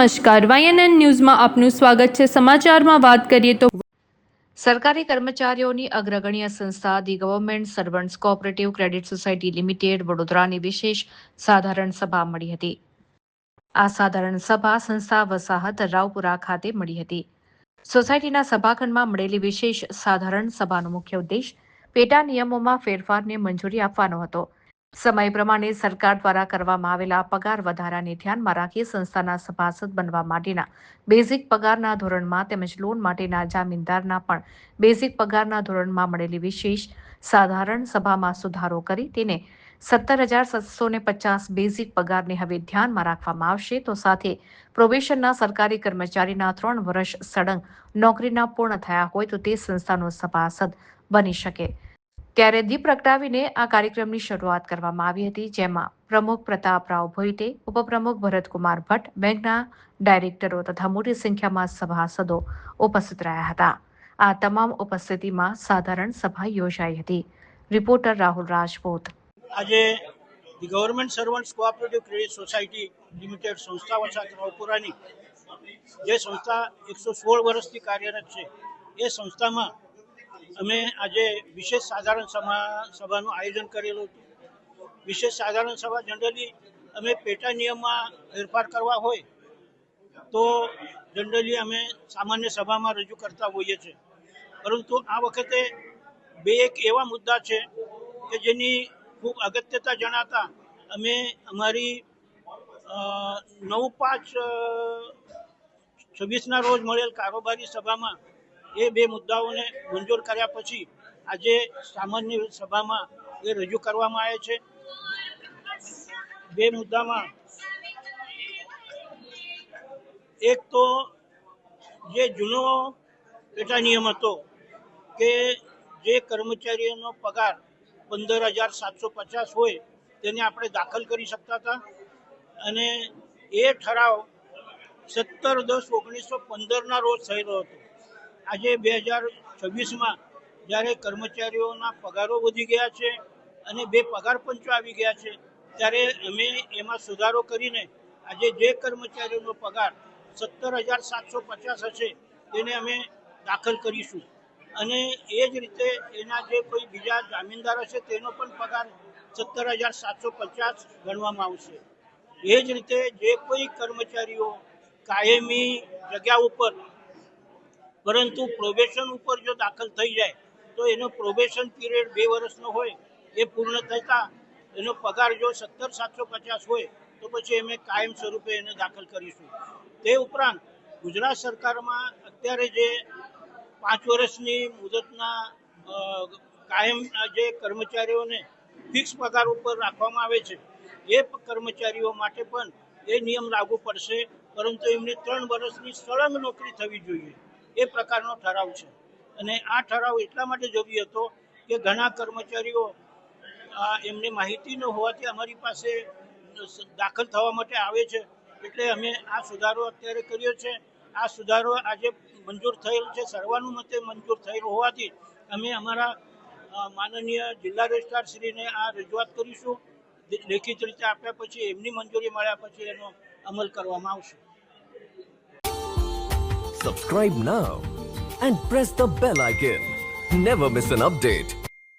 નમસ્કાર, YNN ન્યૂઝમાં આપનું સ્વાગત છે। સમાચારમાં વાત કરીએ તો સરકારી કર્મચારીઓની અગ્રગણ્ય સંસ્થા the government servants cooperative credit society limited વડોદરાની વિશેષ સાધારણ સભા મળી હતી। આ સાધારણ સભા સંસ્થા વસાહત રાવપુરા ખાતે મળી હતી। સોસાયટીના સભાખંડમાં મળેલી વિશેષ સાધારણ સભાનો મુખ્ય ઉદ્દેશ પેટા નિયમોમાં ફેરફારને મંજૂરી આપવાનો હતો। સમય પ્રમાણે સરકાર દ્વારા કરવામાં આવેલા પગાર વધારાને ધ્યાનમાં રાખી સંસ્થાના સભાસદ બનવા માટેના બેઝિક પગારના ધોરણમાં તેમજ લોન માટેના જામીનદારના પણ બેઝિક પગારના ધોરણમાં મળેલી વિશેષ સાધારણ સભામાં સુધારો કરી તેને 17,750 બેઝિક પગારને હવે ધ્યાનમાં રાખવામાં આવશે। તો સાથે પ્રોબેશનના સરકારી કર્મચારીના 3 વર્ષ સળંગ નોકરીના પૂર્ણ થયા હોય તો તે સંસ્થાનો સભાસદ બની શકે। ત્યારે દીપ પ્રગટાવીને આ કાર્યક્રમની શરૂઆત કરવામાં આવી હતી, જેમાં પ્રમુખ પ્રતાપરાવ ભોઈટે, ઉપપ્રમુખ ભરતકુમાર ભટ્ટ, બેંકના ડાયરેક્ટરો તથા મોટી સંખ્યામાં સભાસદો ઉપસ્થિત રહ્યા હતા। આ તમામ ઉપસ્થિતિમાં સાધારણ સભા યોજાઈ હતી। રિપોર્ટર રાહુલ રાજપૂત। આજે the government servants cooperative credit society limited સંસ્થા વસાહત રાવપુરાની જે સંસ્થા 116 વર્ષથી કાર્યરત છે, એ સંસ્થામાં અમે આજે વિશેષ સાધારણ સભાનું આયોજન કરેલું હતું। વિશેષ સાધારણ સભા જનરલી અમે પેટા નિયમમાં ફેરફાર કરવા હોય તો જનરલી અમે સામાન્ય સભામાં રજૂ કરતા હોઈએ છીએ, પરંતુ આ વખતે એક એવા મુદ્દા છે કે જેની ખૂબ અગત્યતા જણાતા અમે અમારી 9/5/26ના રોજ મળેલ કારોબારી સભામાં એ 2 મુદ્દાઓને મંજૂર કર્યા પછી આજે સામાન્ય સભામાં એ રજૂ કરવામાં આવે છે। 2 મુદ્દામાં એક તો જે જૂનો પેટા નિયમ હતો કે જે કર્મચારીઓનો પગાર 15,750 હોય તેને આપણે દાખલ કરી શકતા હતા, અને એ ઠરાવ 17/10/1915ના રોજ થયેલો હતો। આજે 2026માં જ્યારે કર્મચારીઓના પગારો વધી ગયા છે અને 2 પગાર પંચો આવી ગયા છે, ત્યારે અમે એમાં સુધારો કરીને આજે જે કર્મચારીઓનો પગાર 17,750 હશે તેને અમે દાખલ કરીશું, અને એ જ રીતે એના જે કોઈ બીજા જામીનદાર હશે તેનો પણ પગાર 17,750 ગણવામાં આવશે। એ જ રીતે જે કોઈ કર્મચારીઓ કાયમી જગ્યા ઉપર પરંતુ પ્રોબેશન ઉપર જો દાખલ થઈ જાય તો એનો પ્રોબેશન પીરિયડ 2 વર્ષનો હોય, એ પૂર્ણ થતાં એનો પગાર જો 17,750 હોય તો પછી અમે કાયમ સ્વરૂપે એને દાખલ કરીશું। તે ઉપરાંત ગુજરાત સરકારમાં અત્યારે જે 5 વર્ષની મુદતના કાયમ જે કર્મચારીઓને ફિક્સ પગાર ઉપર રાખવામાં આવે છે, એ કર્મચારીઓ માટે પણ એ નિયમ લાગુ પડશે, પરંતુ એમની 3 વર્ષની સળંગ નોકરી થવી જોઈએ, એ પ્રકારનો ઠરાવ છે। અને આ ઠરાવ એટલા માટે જરૂરી હતો કે ઘણા કર્મચારીઓ એમને માહિતી ન હોવાથી અમારી પાસે દાખલ થવા માટે આવે છે, એટલે અમે આ સુધારો અત્યારે કર્યો છે। આ સુધારો આજે મંજૂર થયેલ છે, સર્વાનુમતે મંજૂર થયેલ હોવાથી અમે અમારા માનનીય જિલ્લા રજિસ્ટ્રારશ્રીને આ રજૂઆત કરીશું। લેખિત રીતે આપ્યા પછી એમની મંજૂરી મળ્યા પછી એનો અમલ કરવામાં આવશે। Subscribe now and press the bell icon. Never miss an update.